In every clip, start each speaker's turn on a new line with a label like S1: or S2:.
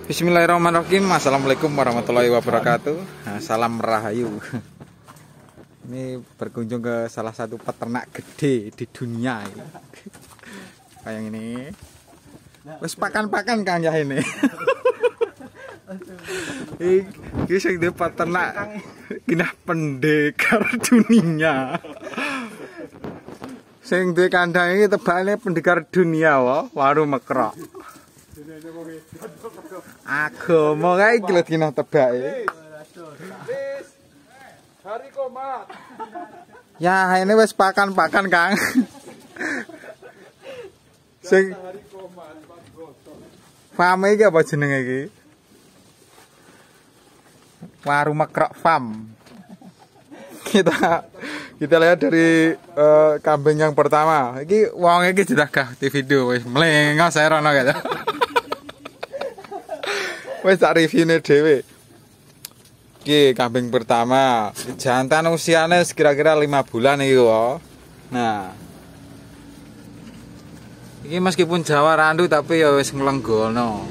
S1: Bismillahirrahmanirrahim. Assalamualaikum warahmatullahi wabarakatuh. Nah, salam rahayu. Ini berkunjung ke salah satu peternak gede di dunia. Kayak ini. Wes pakan-pakan Kang ya ini. Iki sing di peternak kinah pendekar dunia. Sing di kandang iki tebakane pendekar dunia waru mekrok. Agama kae iki lho kinah tebake.
S2: Hari komat.
S1: Ya, ini wis pakan-pakan, Kang. Sing farm iki apa jenenge iki? Waru Mekrok Farm. Kita lihat dari kambing yang pertama. Iki wong iki sudah gah di video wis mlengos saya rono gitu. Wis tak reviewne dhewe. Iki kambing pertama, jantan usianya kira-kira 5 bulan iki kok. Nah. Iki meskipun Jawa randu tapi ya wis nglenggono.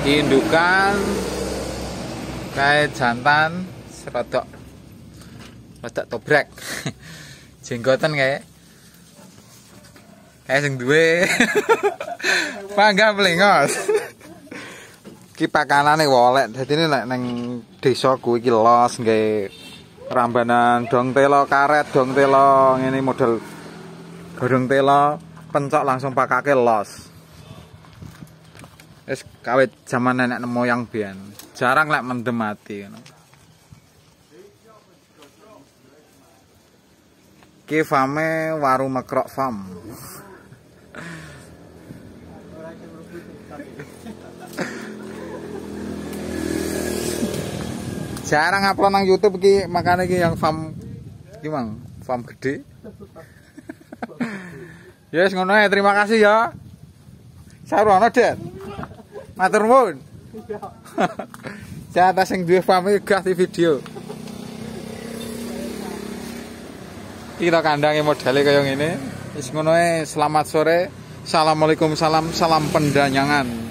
S1: Iki indukan kayak jantan serodok tobrek. Jenggoten kayak sing duwe. Pangga mlengos. Iki pakanane wolek. Dadi nek ning desaku iki los nggih rambanan dong telo karet, dong telo ngene model godhong telo pencok langsung pakake los. Wis kawit zaman nenek moyang biyen. Jarang lek mendem mati ngono. Iki fame Waru Mekrok Farm. Jarang upload nang YouTube iki, makane iki yang farm iki Mang, farm gede. Ya wis ngono ae, terima kasih ya. Sarono, Det. Matur nuwun. Saya sing duwe farm iki gah di video. Kita kandange modele kaya ngene. Wis ngono ae, selamat sore. Assalamualaikum, salam pendanyangan.